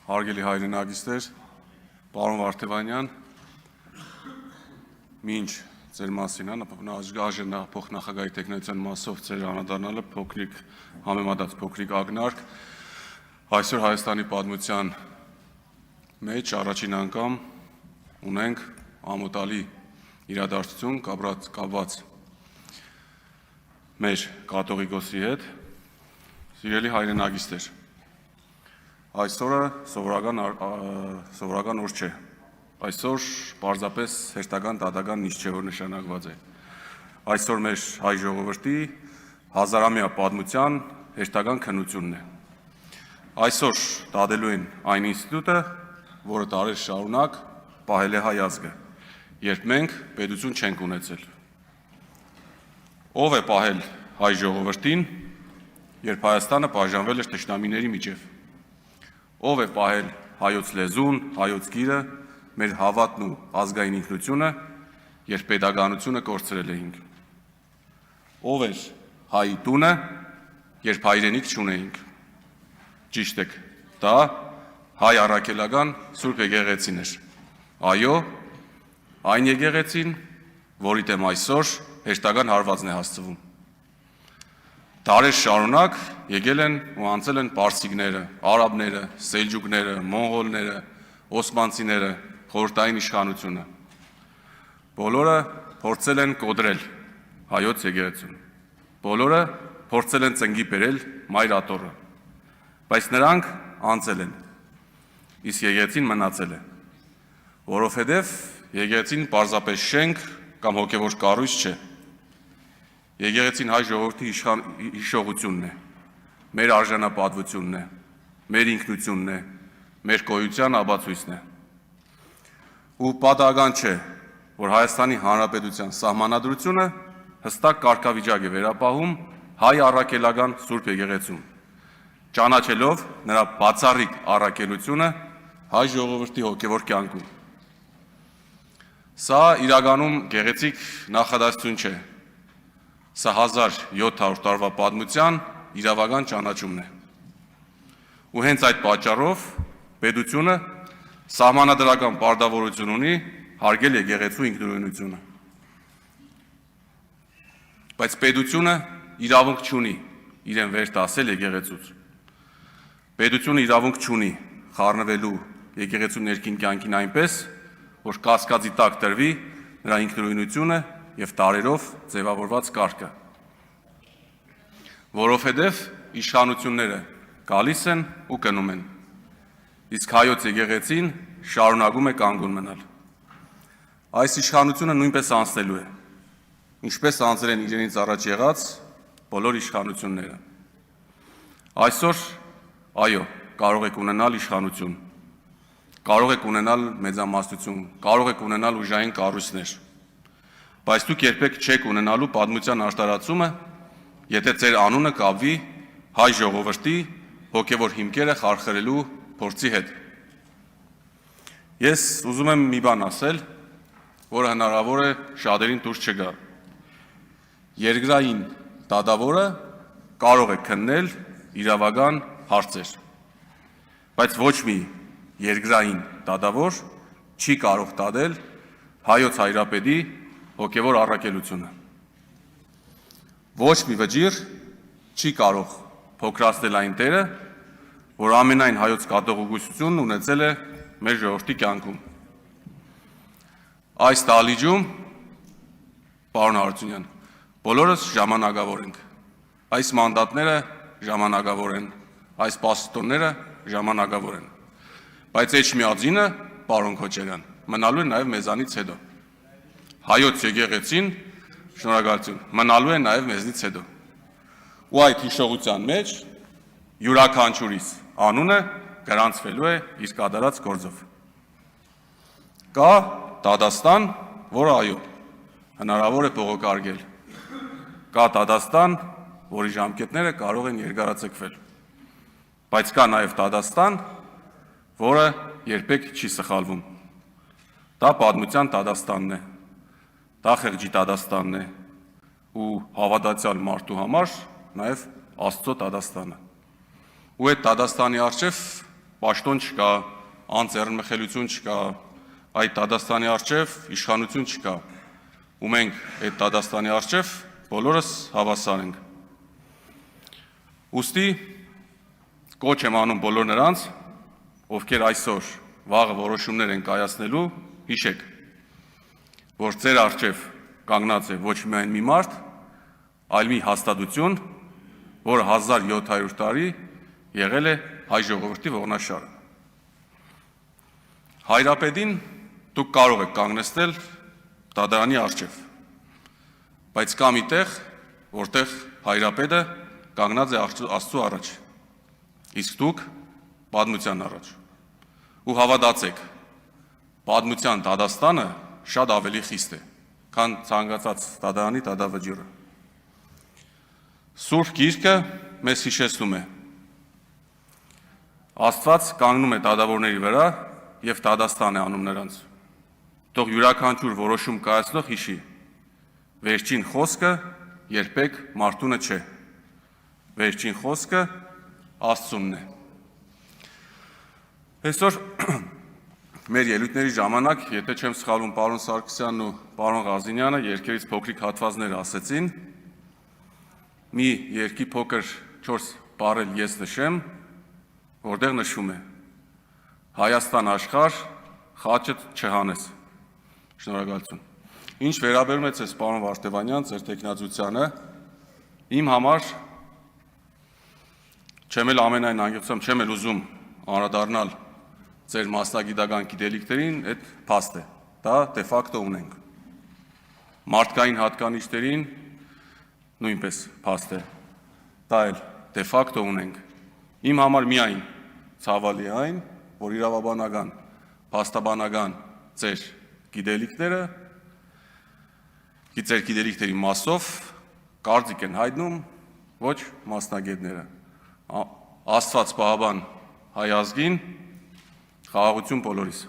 Հարգելի հայրենագիստեր, պարոն Վարդևանյան, մինչ ձեր մասին աժգաժն փոխնախագահի տեխնոլոգիական մասով ձեր անդառնալը փոքրիկ համեմատած փոքրիկ ակնարկ այսօր Հայաստանի պատմության մեջ առաջին անգամ ունենք ամոթալի իրադարձություն կապված մեր կաթողիկոսի հետ, սիրելի հայրենագիստեր, այսօրը սովորական օր չէ, այսօր պարզապես հերթական դատական նիստ չէ, որ նշանակված է, այսօր մեր հայ ժողովրդի հազարամյա պատմության հերթական քննությունն է, այսօր դադելու են այն ինստիտուտը, որը դարեր շարունակ պահել է հայ ազգը, երբ մենք պետություն չենք ունեցել, ով է պահել հայ ժողովրդին, երբ Հայաստանը բաժանվել էր թշնամիների միջև, ով է պահել հայոց լեզուն, հայոց գիրը, մեր հավատն ու ազգային ինքնությունը, երբ պետականությունը կորցրել էինք, ով էր հայի տունը, երբ հայրենիք չունեինք, ճիշտ եք, դա հայ առաքելական Սուրբ եկեղեցին էր, այո, այն եկեղեցին, որի դեմ այսօր հերթական հարվածն է հասցվում, դարեր շարունակ եկել են ու անցել են պարսիկները, արաբները, սելջուկները, մոնղոլները, օսմանցիները, խորհրդային իշխանությունը, բոլորը փորձել են կոտրել հայոց եկեղեցուն, բոլորը փորձել են ծնկի բերել մայր աթոռը, բայց նրանք անցել են, իսկ եկեղեցին մնացել է, որովհետև եկեղեցին պարզապես շենք կամ հոգևոր կառույց չէ, եկեղեցին հայ ժողովրդի հիշողությունն է, մեր արժանապատվությունն է, մեր ինքնությունն է, մեր գոյության ապացույցն է, ու պատահական չէ, որ Հայաստանի Հանրապետության սահմանադրությունը հստակ կարգավիճակ է վերապահում հայ առաքելական Սուրբ եկեղեցում, ճանաչելով նրա բացառիկ առաքելությունը հայ ժողովրդի հոգևոր կյանքում։ Սա իրականում գեղեցիկ նախադասություն չէ, սա 1700 տարվա պատմության իրավական ճանաչումն է։ Ու հենց այդ պատճառով պետությունը սահմանադրական պարտավորություն ունի հարգել եկեղեցու ինքնուրույնությունը։ Բայց պետությունը իրավունք չունի իրեն վեր տասել եկեղեցուց։ Պետությունը իրավունք չունի խառնվելու եկեղեցու ներքին կյանքին այնպես, որ կասկածի տակ տրվի նրա ինքնուրույնությունը և տարերով ձևավորված կարգը, որովհետև իշխանությունները գալիս են ու գնում են, իսկ հայոց եկեղեցին շարունակում է կանգուն մնալ։ Այս իշխանությունը նույնպես անցնելու է, ինչպես անցել են իրենից առաջ եղած բոլոր իշխանությունները։ Այսօր, այո, կարող եք ունենալ իշխանություն, կարող եք ունենալ մեծամասնություն, կարող եք ունենալ ուժային կառույցներ, բայց դուք երբեք չեք ունենալու պատմության աշտարացումը, եթե ձեր անունը կապվի հայ ժողովրդի հոգևոր հիմքերը խարխրելու փորձի հետ։ Ես ուզում եմ մի բան ասել, որը հնարավոր է շատերին դուրս չգա։ Երկրային դատավորը կարող է քննել իրավական հարցեր, բայց ոչ մի երկրային դատավոր չի կարող դատել հայոց հայրապետի հոգևոր առաքելությունը։ Ոչ մի վճիռ չի կարող փոքրացնել այն դերը, որ ամենայն հայոց կաթողիկոսությունն ունեցել է մեր ժողովրդի կյանքում։ Այս դահլիճում, պարոն Հարությունյան, բոլորս ժամանակավոր ենք, այս մանդատները ժամանակավոր են, այս պաստորները ժամանակավոր են, բայց Էջմիածինը, պարոն Քոչարյան, մնալու է նաև մեզանից հետո։ Հայոց եկեղեցին, շնորհակալություն, մնալու է նաև մեզնից հետո։ Ու այդ հիշողության մեջ յուրաքանչյուրիս անունը գրանցվելու է իր կատարած գործով։ Կա դատաստան, որը այո, հնարավոր է բողոքարկել։ Կա դատաստան, որի ժամկետները կարող են երկարաձգվել։ Բայց կա նաև դատաստան, որը երբեք չի սխալվում։ Դա պատմության դատաստանն է։ Դա խեղճի դատաստանն է ու հավատացյալ մարդու համար նաև Աստծո դատաստանը։ Ու այդ դատաստանի առջև պաշտոն չկա, անձեռնմխելություն չկա, այդ Դադաստանի առջև իշխանություն չկա, ու մենք այդ Դադաստանի առջև բոլորս հավասար ենք։ Ուստի կոչ եմ անում բոլոր նրանց, ովքեր այսօր վաղը որոշումներ են կայացնելու, հիշեք, որ ձեր առջև կանգնած է ոչ միայն մի մարդ, այլ մի հաստատություն, որը 1700 տարի եղել է հայ ժողովրդի ողնաշարը։ Հայրապետին դուք կարող եք կանգնեցնել դատարանի առջև, բայց կա մի տեղ, որտեղ հայրապետը կանգնած է Աստծո առաջ, իսկ դուք պատմության առաջ։ Ու հավատացեք, պատմության Դադաստանը շատ ավելի խիստ է, քան ցանկացած դատարանի դատավճիռը։ Սուրբ Գիրքը մեզ հիշեցնում է. Աստված կանգնում է դատավորների վրա և Դադաստան է անում նրանց։ Թող յուրաքանչյուր որոշում կայացնող հիշի, վերջին խոսքը երբեք մարդունը չէ, վերջին խոսքը Աստծունն է։ Այսօր մեր ելույթների ժամանակ, եթե չեմ սխալվում, պարոն Սարգսյանն ու պարոն Ղազինյանը երգերից փոքրիկ հատվածներ ասեցին, մի երգի փոքր 4 բառ ես նշեմ, որտեղ նշվում է. Հայաստան աշխարհ, խաչդ չհանես։ Շնորհակալություն։ Ինչ վերաբերում է ձեզ, պարոն Վարդևանյան, ձեր տեխնացությանը, իմ համար չեմ էլ ամենայն անգործությամբ չեմ էլ ուզում անդրադառնալ ձեր մասնագիտական գիտելիքներին, այդ փաստ է, դա դե ֆակտո ունենք։ Մարդկային հատկանիշներին նույնպես փաստ է, դա էլ դե ֆակտո ունենք։ Իմ համար միայն ցավալի այն, որ իրավաբանական, փաստաբանական ձեր գիտելիքները, ձեր գիտելիքների մասով կարծիք են հայտնում ոչ մասնագետները։ Աստված պահապան հայ ազգին, խաղաղություն բոլորիս։